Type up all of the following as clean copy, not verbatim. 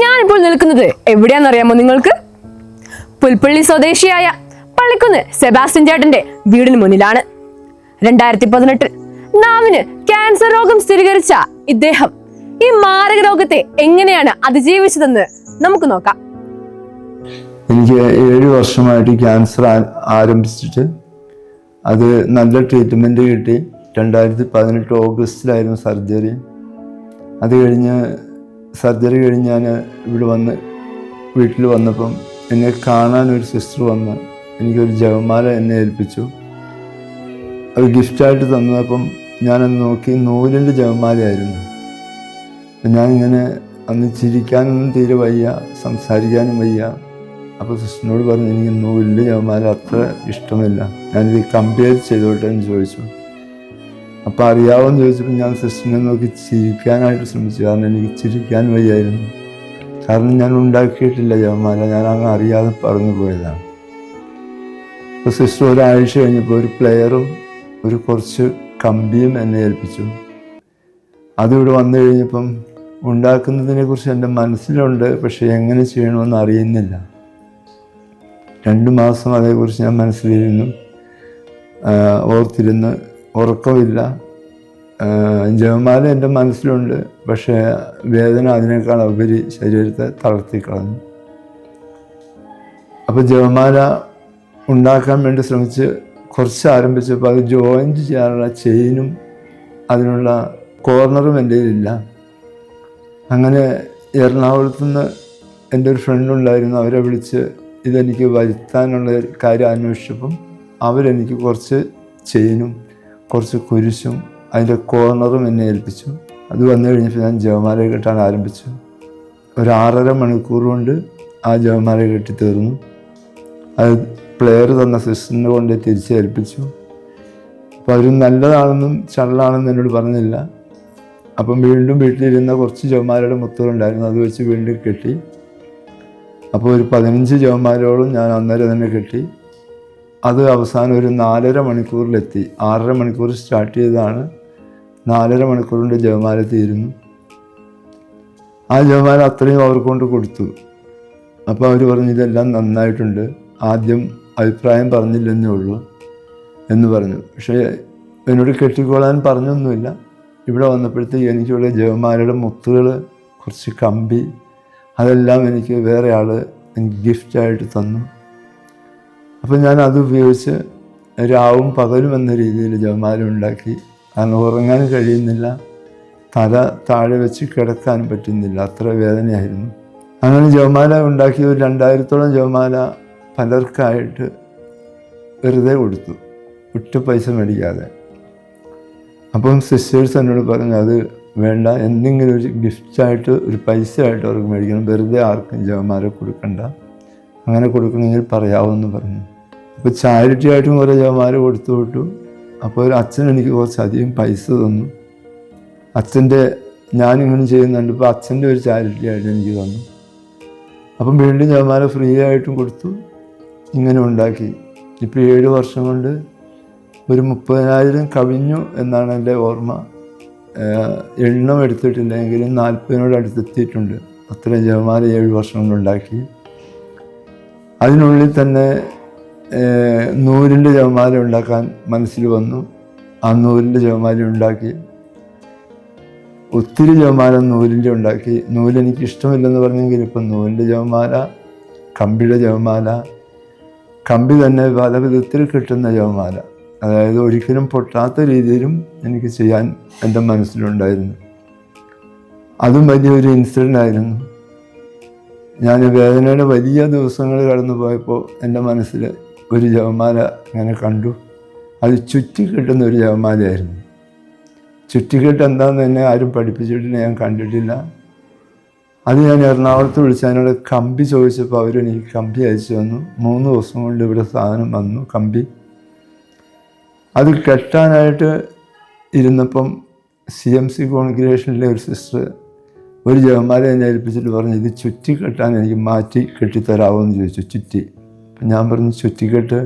ഞാനിപ്പോൾ നിൽക്കുന്നത് എവിടെയാണെന്നറിയാമോ നിങ്ങൾക്ക്? പുൽപ്പള്ളി സ്വദേശിയായ പള്ളിക്കുന്ന് സെബാസ്റ്റ്യൻ ചേട്ടന്റെ വീടിന് മുന്നിലാണ്. 2018 നാവിന് ക്യാൻസർ രോഗം സ്ഥിരീകരിച്ച ഇദ്ദേഹം ഈ മാരക രോഗത്തെ എങ്ങനെയാണ് അതിജീവിച്ചതെന്ന് നമുക്ക് നോക്കാം. എനിക്ക് 7 വർഷമായിട്ട് ക്യാൻസർ ആരംഭിച്ചിട്ട് അത് നല്ല ട്രീറ്റ്മെൻറ്റ് കിട്ടി. 2018 ഓഗസ്റ്റിലായിരുന്നു സർജറി. അത് കഴിഞ്ഞ് സർജറി കഴിഞ്ഞ് ഞാൻ വീട്ടിൽ വന്നപ്പം എന്നെ കാണാനൊരു സിസ്റ്റർ വന്ന് എനിക്കൊരു ജപമാല എന്നെ ഏൽപ്പിച്ചു. അത് ഗിഫ്റ്റായിട്ട് തന്നപ്പം ഞാനത് നോക്കി നൂലിൻ്റെ ജപമാലയായിരുന്നു. ഞാനിങ്ങനെ അന്ന് ചിരിക്കാനൊന്നും തീരെ വയ്യ, സംസാരിക്കാനും വയ്യ. അപ്പോൾ സിസ്റ്ററിനോട് പറഞ്ഞു എനിക്ക് നൂലിൻ്റെ ജപമാല അത്ര ഇഷ്ടമില്ല, ഞാനിത് കമ്പയർ ചെയ്തോട്ടെ എന്ന് ചോദിച്ചു. അപ്പോൾ അറിയാവോന്ന് ചോദിച്ചപ്പോൾ ഞാൻ സിസ്റ്ററിനെ നോക്കി ചിരിക്കാനായിട്ട് ശ്രമിച്ചു. കാരണം എനിക്ക് ചിരിക്കാൻ വയ്യായിരുന്നു. കാരണം ഞാൻ ഉണ്ടാക്കിയിട്ടില്ല ജപമാല, ഞാൻ അങ്ങ് അറിയാതെ പറഞ്ഞു പോയതാണ്. അപ്പോൾ സിസ്റ്റർ ഒരാഴ്ച കഴിഞ്ഞപ്പോൾ ഒരു പ്ലെയറും കുറച്ച് കമ്പിയും എന്നെ ഏൽപ്പിച്ചു. അതിവിടെ വന്നു കഴിഞ്ഞപ്പം ഉണ്ടാക്കുന്നതിനെ കുറിച്ച് എൻ്റെ മനസ്സിലുണ്ട്, പക്ഷേ എങ്ങനെ ചെയ്യണമെന്ന് അറിയുന്നില്ല. 2 മാസം അതേക്കുറിച്ച് ഞാൻ മനസ്സിലിരുന്നു, ഓർത്തിരുന്ന്, ഉറക്കമില്ല. ജപമാല എൻ്റെ മനസ്സിലുണ്ട്, പക്ഷേ വേദന അതിനേക്കാൾ ഉപരി ശരീരത്തെ തളർത്തിക്കളഞ്ഞു. അപ്പോൾ ജപമാല ഉണ്ടാക്കാൻ വേണ്ടി ശ്രമിച്ച് കുറച്ച് ആരംഭിച്ചപ്പോൾ അത് ജോയിൻറ്റ് ചെയ്യാനുള്ള ചെയിനും അതിനുള്ള കോർണറും എൻ്റെ കയ്യിലില്ല. അങ്ങനെ എറണാകുളത്തു നിന്ന് എൻ്റെ ഒരു ഫ്രണ്ടുണ്ടായിരുന്നു, അവരെ വിളിച്ച് ഇതെനിക്ക് വരുത്താനുള്ള കാര്യം അന്വേഷിച്ചപ്പം അവരെനിക്ക് കുറച്ച് ചെയിനും കുറച്ച് കുരിശും അതിൻ്റെ കോർണറും എന്നെ ഏൽപ്പിച്ചു. അത് വന്നു കഴിഞ്ഞപ്പോൾ ഞാൻ ജപമാല കെട്ടാൻ ആരംഭിച്ചു. ഒരു 6.5 മണിക്കൂർ കൊണ്ട് ആ ജപമാല കെട്ടി തീർന്നു. അത് പ്ലെയർ തന്ന സിസ്റ്ററിനെ കൊണ്ട് തിരിച്ചേൽപ്പിച്ചു. അപ്പോൾ അവർ നല്ലതാണെന്നും ചള്ളാണെന്നും എന്നോട് പറഞ്ഞില്ല. അപ്പം വീണ്ടും വീട്ടിലിരുന്ന കുറച്ച് ജപമാലയുടെ മുത്തുകളുണ്ടായിരുന്നു, അത് വെച്ച് വീണ്ടും കെട്ടി. അപ്പോൾ ഒരു 15 ജപമാലയോളം ഞാൻ അന്നേരം തന്നെ കെട്ടി. അത് അവസാനം ഒരു 4.5 മണിക്കൂറിലെത്തി. 6.5 മണിക്കൂർ സ്റ്റാർട്ട് ചെയ്തതാണ്, 4.5 മണിക്കൂർ കൊണ്ട് ജപമാല തീരുന്നു. ആ ജപമാല അത്രയും അവർക്ക് കൊണ്ട് കൊടുത്തു. അപ്പോൾ അവർ പറഞ്ഞു ഇതെല്ലാം നന്നായിട്ടുണ്ട്, ആദ്യം അഭിപ്രായം പറഞ്ഞില്ലെന്നേ ഉള്ളൂ എന്ന് പറഞ്ഞു. പക്ഷേ എന്നോട് കെട്ടിക്കോളാൻ പറഞ്ഞൊന്നുമില്ല. ഇവിടെ വന്നപ്പോഴത്തേക്ക് എനിക്കിവിടെ ജപമാലയുടെ മുത്തുകൾ, കുറച്ച് കമ്പി, അതെല്ലാം എനിക്ക് വേറെ ആൾ എനിക്ക് ഗിഫ്റ്റായിട്ട് തന്നു. അപ്പോൾ ഞാൻ അത് ഉപയോഗിച്ച് രാവും പകലും എന്ന രീതിയിൽ ജപമാല ഉണ്ടാക്കി. കാരണം ഉറങ്ങാൻ കഴിയുന്നില്ല, തല താഴെ വെച്ച് കിടക്കാൻ പറ്റുന്നില്ല, അത്ര വേദനയായിരുന്നു. അങ്ങനെ ജപമാല ഉണ്ടാക്കി ഒരു 2000-ഓളം ജപമാല പലർക്കായിട്ട് വെറുതെ കൊടുത്തു, ഒട്ടും പൈസ മേടിക്കാതെ. അപ്പം സിസ്റ്റേഴ്സ് എന്നോട് പറഞ്ഞു അത് വേണ്ട, എന്തെങ്കിലും ഒരു ഗിഫ്റ്റായിട്ട് ഒരു പൈസ ആയിട്ട് അവർക്ക് മേടിക്കണം, വെറുതെ ആർക്കും ജപമാല കൊടുക്കണ്ട, അങ്ങനെ കൊടുക്കണമെങ്കിൽ പറയാമെന്ന് പറഞ്ഞു. അപ്പോൾ ചാരിറ്റി ആയിട്ടും കുറേ ജപമാല കൊടുത്തു വിട്ടു. അപ്പോൾ ഒരു അച്ഛൻ എനിക്ക് കുറച്ചധികം പൈസ തന്നു. അച്ഛൻ്റെ ഞാനിങ്ങനെ ചെയ്യുന്നുണ്ട്, ഇപ്പോൾ അച്ഛൻ്റെ ഒരു ചാരിറ്റി ആയിട്ട് എനിക്ക് തന്നു. അപ്പം വീണ്ടും ജപമാല ഫ്രീ ആയിട്ടും കൊടുത്തു. ഇങ്ങനെ ഉണ്ടാക്കി. ഇപ്പോൾ 7 വർഷം കൊണ്ട് ഒരു 30,000 കവിഞ്ഞു എന്നാണ് എൻ്റെ ഓർമ്മ. എണ്ണം എടുത്തിട്ടില്ല, എങ്കിലും 40-നോട് അടുത്തെത്തിയിട്ടുണ്ട്. അത്രയും ജപമാല 7 വർഷം കൊണ്ടുണ്ടാക്കി. അതിനുള്ളിൽ തന്നെ നൂലിൻ്റെ ജപമാല ഉണ്ടാക്കാൻ മനസ്സിൽ വന്നു. ആ നൂലിൻ്റെ ജപമാല ഉണ്ടാക്കി. ഒത്തിരി ജപമാല നൂലിൻ്റെ ഉണ്ടാക്കി. നൂലെനിക്ക് ഇഷ്ടമില്ലെന്ന് പറഞ്ഞെങ്കിൽ ഇപ്പം നൂലിൻ്റെ ജപമാല, കമ്പിയുടെ ജപമാല, കമ്പി തന്നെ പല വിധത്തിൽ കിട്ടുന്ന ജപമാല, അതായത് ഒരിക്കലും പൊട്ടാത്ത രീതിയിലും എനിക്ക് ചെയ്യാൻ എൻ്റെ മനസ്സിലുണ്ടായിരുന്നു. അതും വലിയൊരു ഇൻസിഡൻ്റ് ആയിരുന്നു. ഞാൻ വേദനയുടെ വലിയ ദിവസങ്ങൾ കടന്നു പോയപ്പോൾ എൻ്റെ മനസ്സിൽ ഒരു ജപമാല ഇങ്ങനെ കണ്ടു. അത് ചുറ്റിക്കെട്ടുന്ന ഒരു ജപമാലയായിരുന്നു. ചുറ്റിക്കെട്ട് എന്താണെന്ന് എന്നെ ആരും പഠിപ്പിച്ചിട്ടില്ല, ഞാൻ കണ്ടിട്ടില്ല. അത് ഞാൻ എറണാകുളത്ത് വിളിച്ച് അതിനോട് കമ്പി ചോദിച്ചപ്പോൾ അവരെനിക്ക് കമ്പി അയച്ചു തന്നു. 3 ദിവസം കൊണ്ട് ഇവിടെ സാധനം വന്നു, കമ്പി. അത് കെട്ടാനായിട്ട് ഇരുന്നപ്പം CMC കോൺഗ്രിഗേഷനിലെ ഒരു സിസ്റ്റർ ഒരു ജപമാല എന്നെ ഏൽപ്പിച്ചിട്ട് പറഞ്ഞു ഇത് ചുറ്റി കെട്ടാൻ എനിക്ക് മാറ്റി കെട്ടിത്തരാമോ എന്ന് ചോദിച്ചു. ചുറ്റി. അപ്പം ഞാൻ പറഞ്ഞു ചുറ്റിക്കെട്ട്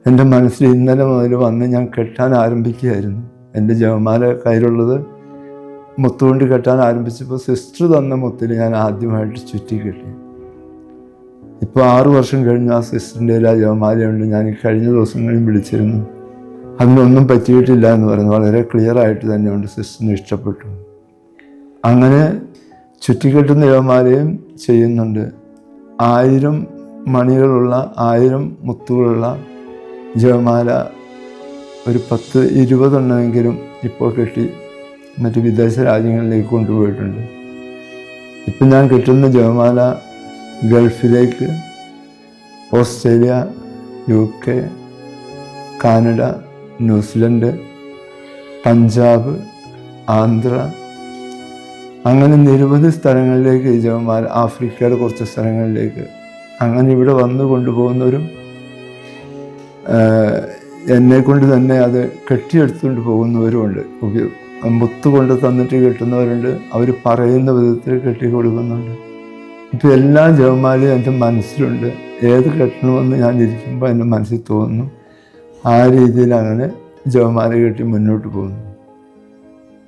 എൻ്റെ മനസ്സിൽ ഇന്നലെ മുതൽ വന്ന് ഞാൻ കെട്ടാൻ ആരംഭിക്കുകയായിരുന്നു. എൻ്റെ ജപമാല കയ്യിലുള്ളത് മുത്തുകൊണ്ട് കെട്ടാൻ ആരംഭിച്ചപ്പോൾ സിസ്റ്റർ തന്ന മുത്തിൽ ഞാൻ ആദ്യമായിട്ട് ചുറ്റി കെട്ടി. ഇപ്പോൾ 6 വർഷം കഴിഞ്ഞ് ആ സിസ്റ്ററിൻ്റെ ആ ജപമാലയുണ്ട്. ഞാൻ കഴിഞ്ഞ ദിവസങ്ങളിൽ വിളിച്ചിരുന്നു. അതിനൊന്നും പറ്റിയിട്ടില്ല എന്ന് പറയുന്നു. വളരെ ക്ലിയർ ആയിട്ട് തന്നെയുണ്ട്. സിസ്റ്ററിന് ഇഷ്ടപ്പെട്ടു. അങ്ങനെ ചുറ്റിക്കെട്ടുന്ന ജപമാലയും ചെയ്യുന്നുണ്ട്. 1000 മണികളുള്ള 1000 മുത്തുകളുള്ള ജപമാല ഒരു 10-20 എണ്ണമെങ്കിലും ഇപ്പോൾ കെട്ടി മറ്റ് വിദേശ രാജ്യങ്ങളിലേക്ക് കൊണ്ടുപോയിട്ടുണ്ട്. ഇപ്പം ഞാൻ കെട്ടുന്ന ജപമാല ഗൾഫിലേക്ക്, Australia, UK, Canada, New Zealand, Punjab, Andhra, അങ്ങനെ നിരവധി സ്ഥലങ്ങളിലേക്ക് ഈ ജപമാല, ആഫ്രിക്കയുടെ കുറച്ച് സ്ഥലങ്ങളിലേക്ക്, അങ്ങനെ ഇവിടെ വന്നു കൊണ്ടുപോകുന്നവരും എന്നെക്കൊണ്ട് തന്നെ അത് കെട്ടിയെടുത്തുകൊണ്ട് പോകുന്നവരുമുണ്ട്. മുത്ത് കൊണ്ട് തന്നിട്ട് കെട്ടുന്നവരുണ്ട്. അവർ പറയുന്ന വിധത്തിൽ കെട്ടി കൊടുക്കുന്നുണ്ട്. ഇപ്പം എല്ലാ ജപമാലയും എൻ്റെ മനസ്സിലുണ്ട്. ഏത് കെട്ടണമെന്ന് ഞാൻ ഇരിക്കുമ്പോൾ എൻ്റെ മനസ്സിൽ തോന്നുന്നു. ആ രീതിയിൽ അങ്ങനെ ജപമാല കെട്ടി മുന്നോട്ട് പോകുന്നു.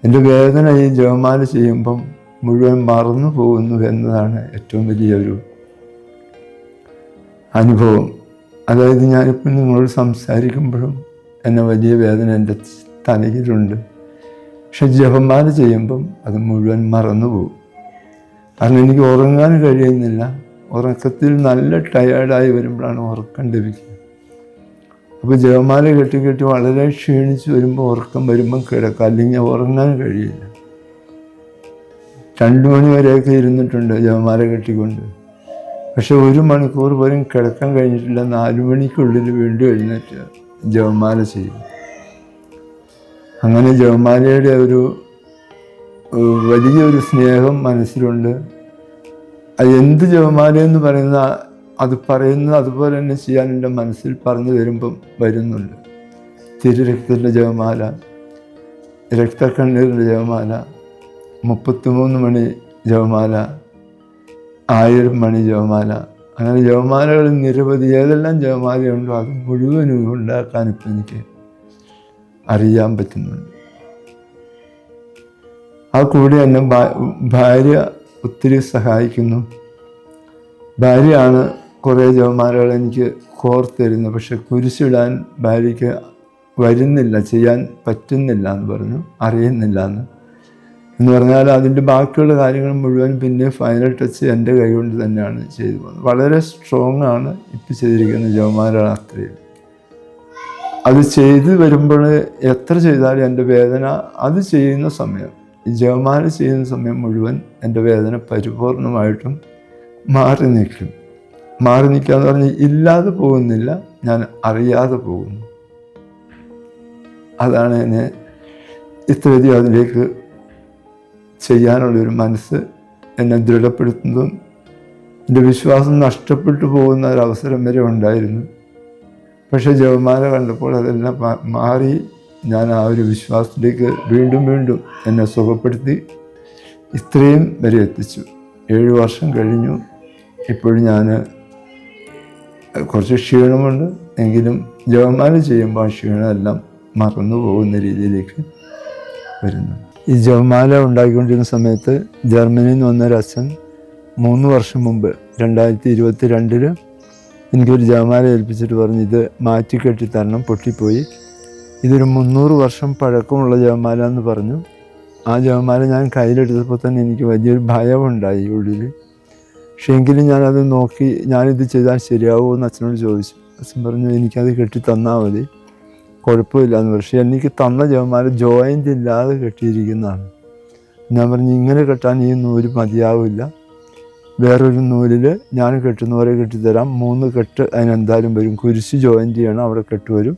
എൻ്റെ വേദന ഈ ജപമാല ചെയ്യുമ്പം മുഴുവൻ മറന്നു പോകുന്നു എന്നതാണ് ഏറ്റവും വലിയൊരു അനുഭവം. അതായത് ഞാനിപ്പോൾ നിങ്ങളോട് സംസാരിക്കുമ്പോഴും എന്നെ വലിയ വേദന എൻ്റെ തലയിലുണ്ട്. പക്ഷെ ജപമാല ചെയ്യുമ്പം അത് മുഴുവൻ മറന്നു പോകും. കാരണം എനിക്ക് ഉറങ്ങാൻ കഴിയുന്നില്ല. ഉറക്കത്തിൽ നല്ല ടയേർഡായി വരുമ്പോഴാണ് ഉറക്കം ലഭിക്കുക. അപ്പോൾ ജപമാല കെട്ടി കെട്ടി വളരെ ക്ഷീണിച്ച് വരുമ്പോൾ ഉറക്കം വരുമ്പം കിടക്കുക, അല്ലെങ്കിൽ ഉറങ്ങാൻ കഴിയില്ല. 2 മണി വരെയൊക്കെ ഇരുന്നിട്ടുണ്ട് ജപമാല കെട്ടിക്കൊണ്ട്. പക്ഷെ 1 മണിക്കൂർ പോലും കിടക്കാൻ കഴിഞ്ഞിട്ടില്ല. 4 മണിക്കുള്ളിൽ വീണ്ടും എഴുന്നേറ്റ് ജപമാല ചെയ്യും. അങ്ങനെ ജപമാലയുടെ ഒരു വലിയൊരു സ്നേഹം മനസ്സിലുണ്ട്. അത് എന്ത് ജപമാലയെന്ന് പറയുന്ന അത് പറയുന്നത് അതുപോലെ തന്നെ ചെയ്യാൻ എൻ്റെ മനസ്സിൽ പറഞ്ഞു തരുമ്പം വരുന്നുണ്ട്. തിരുരക്തത്തിൻ്റെ ജപമാല, രക്തക്കണ്ണീരിൻ്റെ ജപമാല, 33 മണി ജപമാല, 1000 മണി ജപമാല, അങ്ങനെ ജപമാലകൾ നിരവധി. ഏതെല്ലാം ജപമാലയുണ്ടോ അത് മുഴുവനും ഉണ്ടാക്കാൻ ഇപ്പം എനിക്ക് അറിയാൻ പറ്റുന്നുണ്ട്. ആ കൂടി എന്നെ ഭാര്യ ഒത്തിരി സഹായിക്കുന്നു. ഭാര്യയാണ് കുറേ ജപമാലകൾ എനിക്ക് കോർത്തരുന്നത്. പക്ഷെ കുരിശിടാൻ ഭാര്യയ്ക്ക് വരുന്നില്ല, ചെയ്യാൻ പറ്റുന്നില്ല എന്ന് പറഞ്ഞു, അറിയുന്നില്ല എന്ന് പറഞ്ഞാൽ അതിൻ്റെ ബാക്കിയുള്ള കാര്യങ്ങൾ മുഴുവൻ പിന്നെ ഫൈനൽ ടച്ച് എൻ്റെ കൈ കൊണ്ട് തന്നെയാണ് ചെയ്തു പോകുന്നത്. വളരെ സ്ട്രോങ് ആണ് ഇപ്പം ചെയ്തിരിക്കുന്ന ജപമാലകൾ അത്രയും. അത് ചെയ്ത് വരുമ്പോൾ എത്ര ചെയ്താലും എൻ്റെ വേദന അത് ചെയ്യുന്ന സമയം, ഈ ജപമാല ചെയ്യുന്ന സമയം മുഴുവൻ എൻ്റെ വേദന പരിപൂർണമായിട്ടും മാറി നിൽക്കും. മാറി നിൽക്കുക എന്ന് പറഞ്ഞാൽ ഇല്ലാതെ പോകുന്നില്ല, ഞാൻ അറിയാതെ പോകുന്നു. അതാണ് എന്നെ ഇത്രയധികം അതിലേക്ക് ചെയ്യാനുള്ളൊരു മനസ്സ് എന്നെ ദൃഢപ്പെടുത്തുന്നതും. എൻ്റെ വിശ്വാസം നഷ്ടപ്പെട്ടു പോകുന്ന ഒരവസരം വരെ ഉണ്ടായിരുന്നു. പക്ഷേ ജപമാല കണ്ടപ്പോൾ അതെല്ലാം മാറി ഞാൻ ആ ഒരു വിശ്വാസത്തിലേക്ക് വീണ്ടും വീണ്ടും എന്നെ സുഖപ്പെടുത്തി ഇത്രയും വരെ എത്തിച്ചു. 7 വർഷം കഴിഞ്ഞു. ഇപ്പോഴും ഞാൻ കുറച്ച് ക്ഷീണമുണ്ട്, എങ്കിലും ജപമാല ചെയ്യുമ്പോൾ ആ ക്ഷീണമെല്ലാം മറന്നു പോകുന്ന രീതിയിലേക്ക് വരുന്നു. ഈ ജപമാല ഉണ്ടാക്കിക്കൊണ്ടിരുന്ന സമയത്ത് ജർമ്മനിയിൽ നിന്ന് വന്നൊരു അച്ഛൻ 3 വർഷം മുമ്പ് 2022 എനിക്കൊരു ജപമാല ഏൽപ്പിച്ചിട്ട് പറഞ്ഞു, ഇത് മാറ്റിക്കെട്ടി തരണം, പൊട്ടിപ്പോയി, ഇതൊരു 300 വർഷം പഴക്കമുള്ള ജപമാല എന്ന് പറഞ്ഞു. ആ ജപമാല ഞാൻ കയ്യിലെടുത്തപ്പോൾ തന്നെ എനിക്ക് വലിയൊരു ഭയമുണ്ടായി ഉള്ളിൽ. പക്ഷേ എങ്കിലും ഞാനത് നോക്കി, ഞാനിത് ചെയ്താൽ ശരിയാവുമോ എന്ന് അച്ഛനോട് ചോദിച്ചു. അച്ഛൻ പറഞ്ഞു എനിക്കത് കെട്ടി തന്നാൽ മതി, കുഴപ്പമില്ല എന്ന്. പക്ഷേ എനിക്ക് തന്ന ജപമാല ജോയിൻ്റ് ഇല്ലാതെ കെട്ടിയിരിക്കുന്നതാണ്. ഞാൻ പറഞ്ഞു ഇങ്ങനെ കെട്ടാൻ ഈ നൂല് മതിയാവില്ല, വേറൊരു നൂലിൽ ഞാൻ കെട്ടുന്ന പോലെ കെട്ടിത്തരാം. 3 കെട്ട് അതിനെന്തായാലും വരും, കുരിശ് ജോയിൻ്റ് ചെയ്യണം, അവിടെ കെട്ട് വരും,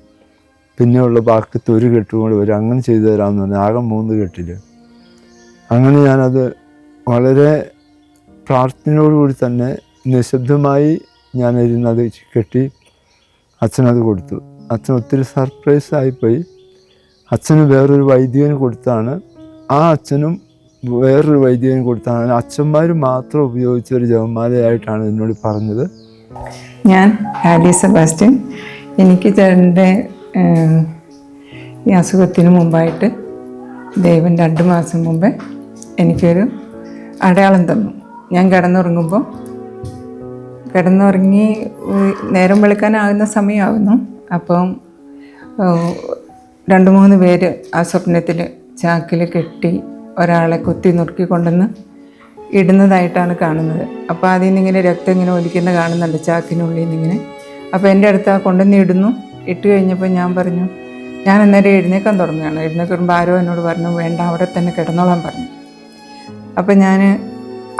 പിന്നെയുള്ള ബാക്കത്ത് ഒരു കെട്ടും കൂടെ വരും, അങ്ങനെ ചെയ്തു തരാമെന്ന് പറഞ്ഞു. ആകെ 3 കെട്ടിൽ. അങ്ങനെ ഞാനത് വളരെ പ്രാർത്ഥനയോടുകൂടി തന്നെ നിശബ്ദമായി ഞാനിരുന്നത് കെട്ടി അച്ഛനത് കൊടുത്തു. അച്ഛൻ ഒത്തിരി സർപ്രൈസായിപ്പോയി. അച്ഛന് വേറൊരു വൈദികന് കൊടുത്താണ്, ആ അച്ഛനും വേറൊരു വൈദികന് കൊടുത്താണ്. അച്ഛന്മാർ മാത്രം ഉപയോഗിച്ച ഒരു ജപമാലയായിട്ടാണ് എന്നോട് പറഞ്ഞത്. ഞാൻ ഹാലി സെബാസ്റ്റ്യൻ. എനിക്ക് എൻ്റെ ഈ അസുഖത്തിന് മുമ്പായിട്ട് ദൈവം 2 മാസം മുമ്പേ എനിക്കൊരു അടയാളം തന്നു. ഞാൻ കിടന്നുറങ്ങി നേരം വെളുക്കാനാകുന്ന സമയമാകുന്നു. അപ്പം 2-3 പേര് ആ സ്വപ്നത്തിൽ ചാക്കിൽ കെട്ടി ഒരാളെ കുത്തി നുറുക്കി കൊണ്ടുവന്ന് ഇടുന്നതായിട്ടാണ് കാണുന്നത്. അപ്പോൾ അതിൽ നിന്നിങ്ങനെ രക്തം ഇങ്ങനെ ഒലിക്കുന്ന കാണുന്നുണ്ട് ചാക്കിനുള്ളിൽ നിന്നിങ്ങനെ. അപ്പോൾ എൻ്റെ അടുത്ത് ആ കൊണ്ടുവന്ന് ഇടുന്നു. ഇട്ട് കഴിഞ്ഞപ്പോൾ ഞാൻ പറഞ്ഞു, ഞാൻ അന്നേരം എഴുന്നേക്കാൻ തുടങ്ങുകയാണ്. എഴുന്നേൽക്കുമ്പോൾ ആരോ എന്നോട് പറഞ്ഞു, വേണ്ട അവിടെ തന്നെ കിടന്നോളാൻ പറഞ്ഞു. അപ്പം ഞാൻ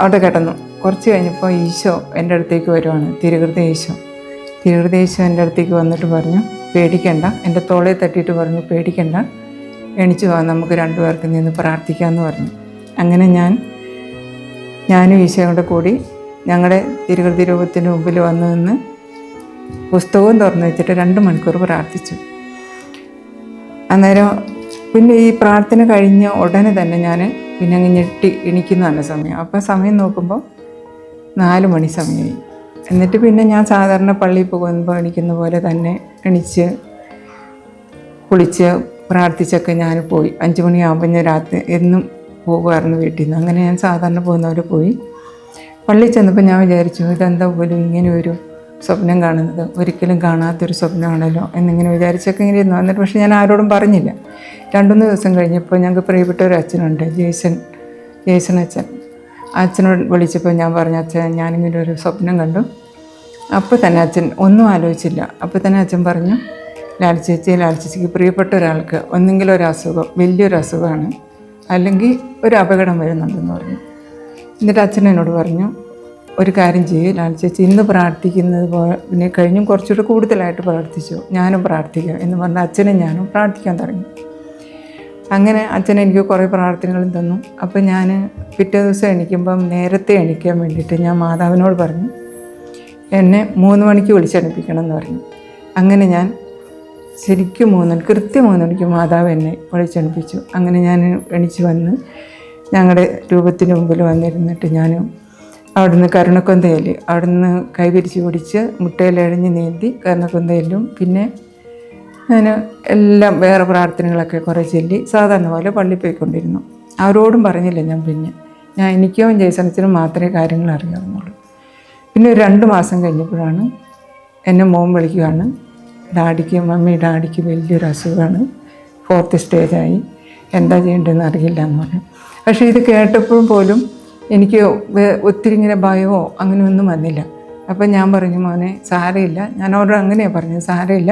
അവിടെ കിടന്നു. കുറച്ച് കഴിഞ്ഞപ്പോൾ ഈശോ എൻ്റെ അടുത്തേക്ക് വരുവാണ്. തിരുഹൃദയ ഈശോ എൻ്റെ അടുത്തേക്ക് വന്നിട്ട് പറഞ്ഞു, പേടിക്കണ്ട. എൻ്റെ തോളെ തട്ടിയിട്ട് പറഞ്ഞു, പേടിക്കണ്ട, എണിച്ചു പോകാം, നമുക്ക് 2 പേർക്ക് നിന്ന് പ്രാർത്ഥിക്കാമെന്ന് പറഞ്ഞു. അങ്ങനെ ഞാനും ഈശോയും കൂടെ കൂടി ഞങ്ങളുടെ തിരുഹൃദയ രൂപത്തിന് മുമ്പിൽ വന്നു നിന്ന് പുസ്തകവും തുറന്നു വെച്ചിട്ട് 2 മണിക്കൂർ പ്രാർത്ഥിച്ചു. അന്നേരം പിന്നെ ഈ പ്രാർത്ഥന കഴിഞ്ഞ ഉടനെ തന്നെ ഞാൻ പിന്നെ അങ്ങ് ഞെട്ടി എണിക്കുന്നതാണ് സമയം. അപ്പോൾ സമയം നോക്കുമ്പോൾ 4 മണി സമയമായി. എന്നിട്ട് പിന്നെ ഞാൻ സാധാരണ പള്ളിയിൽ പോകുമ്പോൾ എണിക്കുന്ന പോലെ തന്നെ എണിച്ച് കുളിച്ച് പ്രാർത്ഥിച്ചൊക്കെ ഞാൻ പോയി. 5 മണിയാകുമ്പോൾ ഞാൻ രാത്രി എന്നും പോകുമായിരുന്നു വീട്ടിൽ നിന്ന്. അങ്ങനെ ഞാൻ സാധാരണ പോകുന്നവർ പോയി. പള്ളിയിൽ ചെന്നപ്പോൾ ഞാൻ വിചാരിച്ചു, ഇതെന്താ പോലും ഇങ്ങനെ ഒരു സ്വപ്നം കാണുന്നത്, ഒരിക്കലും കാണാത്തൊരു സ്വപ്നമാണല്ലോ എന്നിങ്ങനെ വിചാരിച്ചൊക്കെ ഇങ്ങനെ ഇരുന്നു. എന്നിട്ട് പക്ഷേ ഞാൻ ആരോടും പറഞ്ഞില്ല. 2-3 ദിവസം കഴിഞ്ഞപ്പോൾ ഞങ്ങൾക്ക് പ്രിയപ്പെട്ട ഒരു അച്ഛനുണ്ട്, ജേസൺ അച്ഛൻ. അച്ഛനോട് വിളിച്ചപ്പോൾ ഞാൻ പറഞ്ഞു, അച്ഛൻ ഞാനിങ്ങനെ ഒരു സ്വപ്നം കണ്ടു. അപ്പോൾ തന്നെ അച്ഛൻ ഒന്നും ആലോചിച്ചില്ല. അപ്പോൾ തന്നെ അച്ഛൻ പറഞ്ഞു, ലാൽച്ചേച്ചിക്ക് പ്രിയപ്പെട്ട ഒരാൾക്ക് ഒന്നെങ്കിലും ഒരു അസുഖം, വലിയൊരു അസുഖമാണ്, അല്ലെങ്കിൽ ഒരു അപകടം വരുന്നുണ്ടെന്ന് പറഞ്ഞു. എന്നിട്ട് അച്ഛൻ എന്നോട് പറഞ്ഞു, ഒരു കാര്യം ചെയ്യൂ ലാൽച്ചേച്ചി, ഇന്ന് പ്രാർത്ഥിക്കുന്നത് പോലെ കഴിഞ്ഞും കുറച്ചുകൂടെ കൂടുതലായിട്ട് പ്രാർത്ഥിച്ചു, ഞാനും പ്രാർത്ഥിക്കാം എന്ന് പറഞ്ഞ് അച്ഛനും ഞാനും പ്രാർത്ഥിക്കാൻ തുടങ്ങി. അങ്ങനെ അച്ഛൻ എനിക്ക് കുറേ പ്രാർത്ഥനകളും തന്നു. അപ്പോൾ ഞാൻ പിറ്റേ ദിവസം എണീക്കുമ്പം നേരത്തെ എണീക്കാൻ വേണ്ടിയിട്ട് ഞാൻ മാതാവിനോട് പറഞ്ഞു, എന്നെ 3 മണിക്ക് വിളിച്ചെണിപ്പിക്കണം എന്ന് പറഞ്ഞു. അങ്ങനെ ഞാൻ ശരിക്കും കൃത്യം 3 മണിക്ക് മാതാവ് എന്നെ വിളിച്ചെണിപ്പിച്ചു. അങ്ങനെ ഞാൻ എണീച്ച് വന്ന് ഞങ്ങളുടെ രൂപത്തിന് മുമ്പിൽ വന്നിരുന്നിട്ട് ഞാൻ അവിടുന്ന് കരുണക്കൊന്തയിൽ അവിടുന്ന് കൈവിരിച്ച് പിടിച്ച് മുട്ടയിലെഴഞ്ഞ് നീന്തി കരുണക്കൊന്തയിലും പിന്നെ ഞാൻ എല്ലാം വേറെ പ്രാർത്ഥനകളൊക്കെ കുറേ ചൊല്ലി സാധാരണ പോലെ പള്ളിയിൽ പോയിക്കൊണ്ടിരുന്നു. ആരോടും പറഞ്ഞില്ല. ഞാൻ എനിക്കോ ജേസണച്ചനും മാത്രമേ കാര്യങ്ങൾ അറിയാവുന്നുള്ളൂ. പിന്നെ ഒരു 2 മാസം കഴിഞ്ഞപ്പോഴാണ് എന്നെ മോൻ വിളിക്കുകയാണ്, ഡാഡിക്ക് വലിയൊരു അസുഖമാണ്, 4th സ്റ്റേജായി, എന്താ ചെയ്യേണ്ടതെന്ന് അറിയില്ല എന്ന് പറഞ്ഞു. പക്ഷേ ഇത് കേട്ടപ്പോഴും പോലും എനിക്ക് ഒത്തിരി ഇങ്ങനെ ഭയമോ അങ്ങനെയൊന്നും വന്നില്ല. അപ്പം ഞാൻ പറഞ്ഞു, മോനെ സാരമില്ല, ഞാൻ അവരോട് അങ്ങനെയാണ് പറഞ്ഞത്, സാരമില്ല,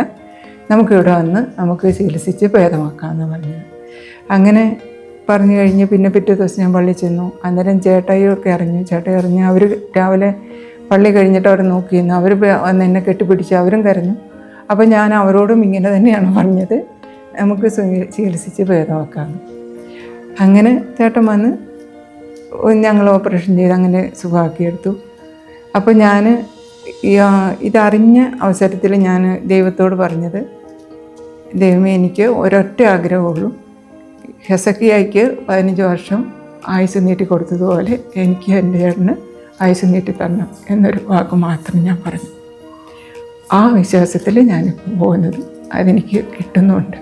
നമുക്കിവിടെ വന്ന് നമുക്ക് ചികിത്സിച്ച് ഭേദമാക്കാമെന്ന് പറഞ്ഞു. അങ്ങനെ പറഞ്ഞു കഴിഞ്ഞ് പിന്നെ പിറ്റേ ദിവസം ഞാൻ പള്ളിയിൽ ചെന്നു. അന്നേരം ചേട്ടായിയൊക്കെ ഇറങ്ങി അവർ രാവിലെ പള്ളി കഴിഞ്ഞിട്ട് അവർ നോക്കിയിരുന്നു. അവർ വന്ന് എന്നെ കെട്ടിപ്പിടിച്ച് അവരും കരഞ്ഞു. അപ്പം ഞാൻ അവരോടും ഇങ്ങനെ തന്നെയാണ് പറഞ്ഞത്, നമുക്ക് ചികിത്സിച്ച് ഭേദമാക്കാമെന്ന്. അങ്ങനെ ചേട്ടൻ വന്ന് ഞങ്ങൾ ഓപ്പറേഷൻ ചെയ്ത് അങ്ങനെ സുഖമാക്കിയെടുത്തു. അപ്പോൾ ഞാൻ ഇതറിഞ്ഞ അവസരത്തിൽ ഞാൻ ദൈവത്തോട് പറഞ്ഞത്, ദൈവമേ എനിക്ക് ഒരൊറ്റ ആഗ്രഹമുള്ളൂ, ഹെസക്കിയായിക്ക് 15 വർഷം ആയുസ് നീട്ടി കൊടുത്തതുപോലെ എനിക്ക് എൻ്റെ ചേട്ടന് ആയുസ് നീട്ടി തരണം എന്നൊരു വാക്ക് മാത്രം ഞാൻ പറഞ്ഞു. ആ വിശ്വാസത്തിൽ ഞാനിപ്പോൾ പോകുന്നത്, അതെനിക്ക് കിട്ടുന്നുമുണ്ട്.